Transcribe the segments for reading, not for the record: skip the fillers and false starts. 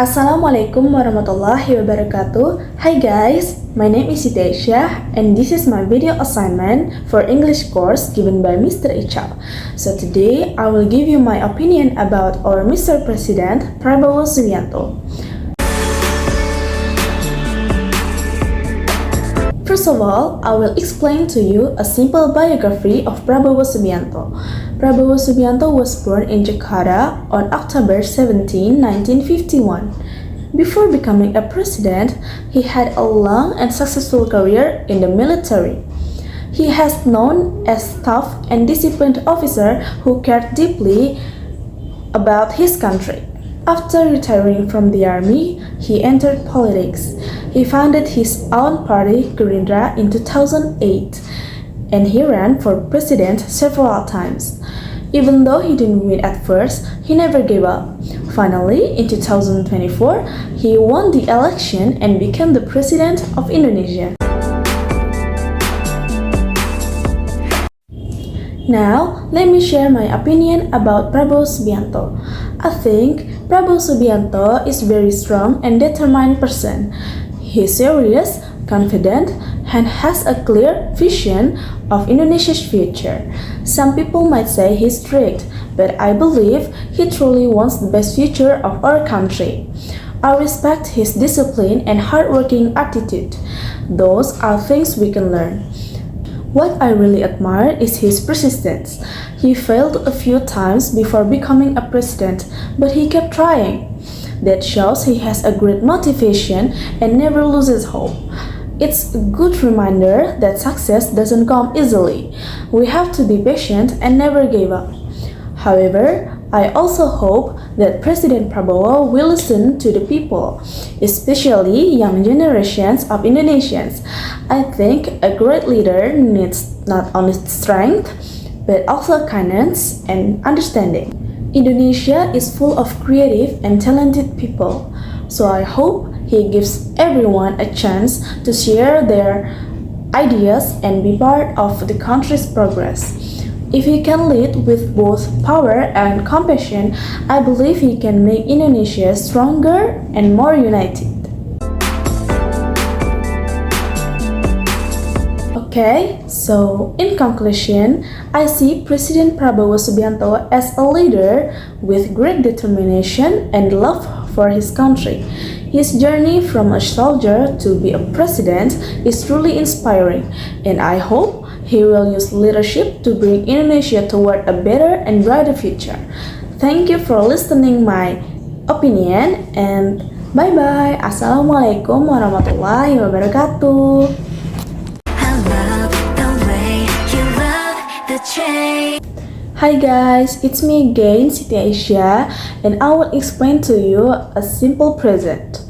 Assalamualaikum warahmatullahi wabarakatuh. Hi guys, my name is Siti Aisyah and this is my video assignment for English course given by Mr. Aisyah. So today I will give you my opinion about our Mr. President Prabowo Subianto. First of all, I will explain to you a simple biography of Prabowo Subianto. Prabowo Subianto was born in Jakarta on October 17, 1951. Before becoming a president, he had a long and successful career in the military. He has known as tough and disciplined officer who cared deeply about his country. After retiring from the army, he entered politics. He founded his own party, Gerindra, in 2008, and he ran for president several times. Even though he didn't win at first, he never gave up. Finally, in 2024, he won the election and became the president of Indonesia. Now, let me share my opinion about Prabowo Subianto. I think Prabowo Subianto is very strong and determined person. He is serious, confident, and has a clear vision of Indonesia's future. Some people might say he's strict, but I believe he truly wants the best future of our country. I respect his discipline and hardworking attitude. Those are things we can learn. What I really admire is his persistence. He failed a few times before becoming a president, but he kept trying. That shows he has a great motivation and never loses hope. It's a good reminder that success doesn't come easily. We have to be patient and never give up. However, I also hope that President Prabowo will listen to the people, especially young generations of Indonesians. I think a great leader needs not only strength, but also kindness and understanding. Indonesia is full of creative and talented people, so I hope he gives everyone a chance to share their ideas and be part of the country's progress. If he can lead with both power and compassion, I believe he can make Indonesia stronger and more united. Okay, so in conclusion, I see President Prabowo Subianto as a leader with great determination and love for his country. His journey from a soldier to be a president is truly inspiring, and I hope he will use leadership to bring Indonesia toward a better and brighter future. Thank you for listening my opinion and bye-bye. Assalamualaikum warahmatullahi wabarakatuh. Hi guys, it's me again, Siti Aisyah, and I will explain to you a simple present.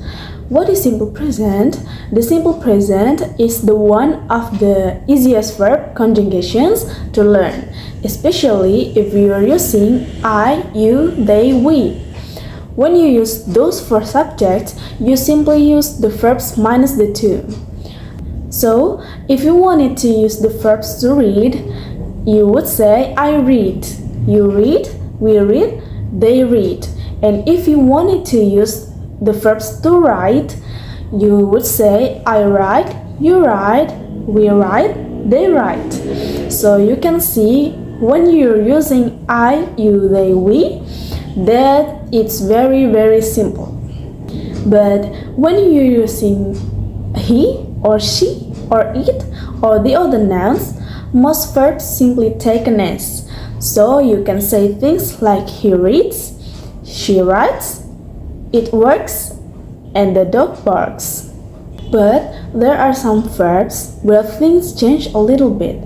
What is simple present? The simple present is the one of the easiest verb conjugations to learn, especially if you are using I, you, they, we. When you use those four subjects, you simply use the verbs minus the two. So, if you wanted to use the verbs to read, you would say I read, you read, we read, they read. And if you wanted to use the verbs to write, you would say I write, you write, we write, they write. So you can see when you're using I, you, they, we, that it's very simple. But when you're using he or she or it or the other nouns, most verbs simply take an S. So you can say things like he reads, she writes, it works, and the dog barks. But there are some verbs where things change a little bit.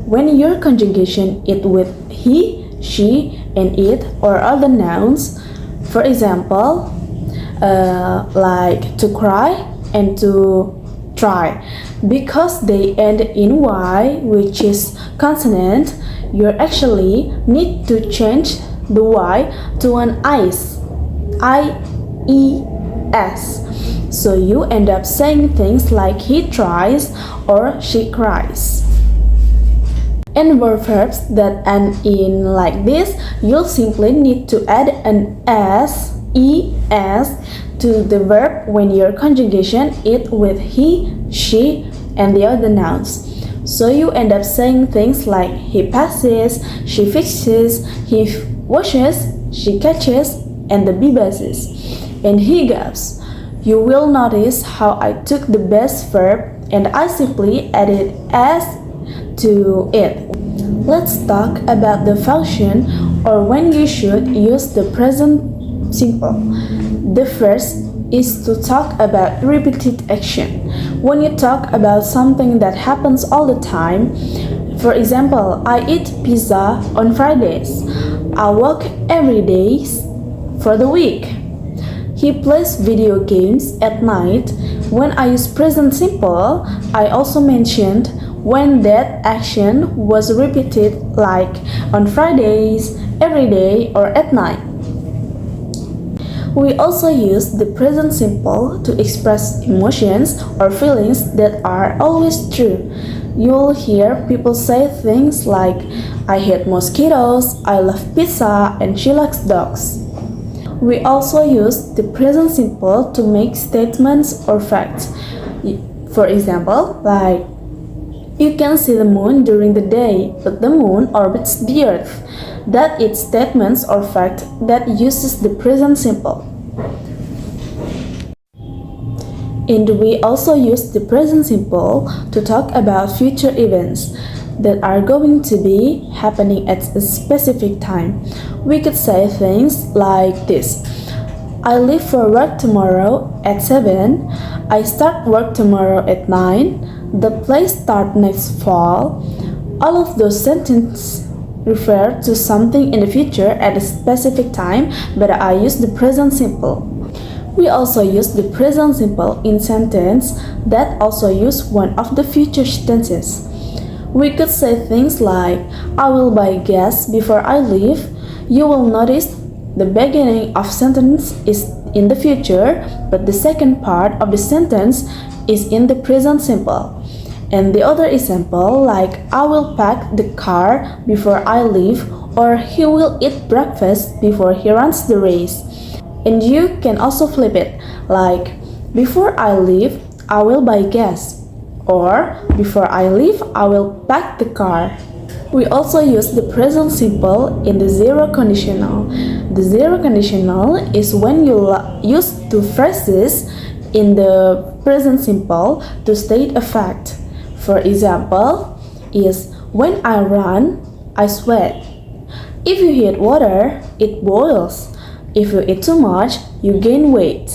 When your conjugation it with he, she, and it or other nouns, for example, like to cry and to try, because they end in Y, which is consonant, you actually need to change the Y to an IS, I-E-S. So you end up saying things like he tries or she cries. And for verbs that end in like this, you'll simply need to add an S, ES to the verb when your conjugation it with he, she, and the other nouns. So you end up saying things like he passes, she fixes, he washes, she catches, and the bee buzzes, and he gaps. You will notice how I took the best verb and I simply added s to it. Let's talk about the function or when you should use the present simple. The first is to talk about repeated action. When you talk about something that happens all the time, for example, I eat pizza on Fridays. I walk every day for the week. He plays video games at night. When I use present simple, I also mentioned when that action was repeated, like on Fridays, every day, or at night. We also use the present simple to express emotions or feelings that are always true. You'll hear people say things like, I hate mosquitoes, I love pizza, and she likes dogs. We also use the present simple to make statements or facts. For example, like, you can see the moon during the day, but the moon orbits the earth. That is statements or fact that uses the present simple. And we also use the present simple to talk about future events that are going to be happening at a specific time. We could say things like this. I leave for work tomorrow at 7. I start work tomorrow at 9. The play starts next fall. All of those sentences refer to something in the future at a specific time, but I use the present simple. We also use the present simple in sentence that also use one of the future tenses. We could say things like, I will buy gas before I leave. You will notice the beginning of sentence is in the future, but the second part of the sentence is in the present simple. And the other example, like I will pack the car before I leave, or he will eat breakfast before he runs the race. And you can also flip it, like before I leave, I will buy gas, or before I leave, I will pack the car. We also use the present simple in the zero conditional. The zero conditional is when you use two phrases in the present simple to state a fact. For example, is when I run, I sweat. If you heat water, it boils. If you eat too much, you gain weight.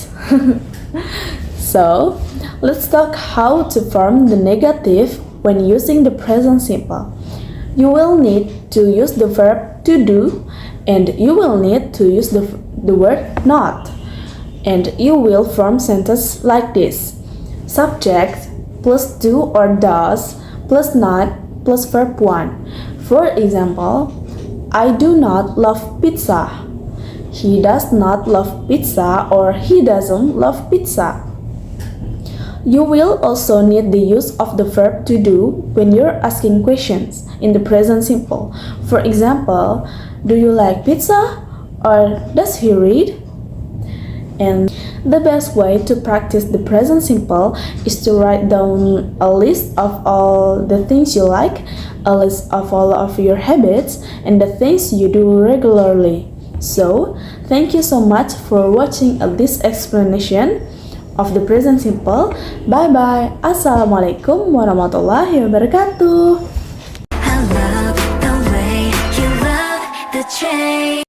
So, let's talk how to form the negative when using the present simple. You will need to use the verb to do, and you will need to use the word not. And you will form sentence like this. Subject plus do or does plus not plus verb 1. For example, I do not love pizza. He does not love pizza, or he doesn't love pizza. You will also need the use of the verb to do when you're asking questions in the present simple. For example, do you like pizza? Or does he read? And the best way to practice the present simple is to write down a list of all the things you like, a list of all of your habits, and the things you do regularly. So, thank you so much for watching this explanation of the present simple. Bye bye. Assalamualaikum warahmatullahi wabarakatuh. I love the way you love the change.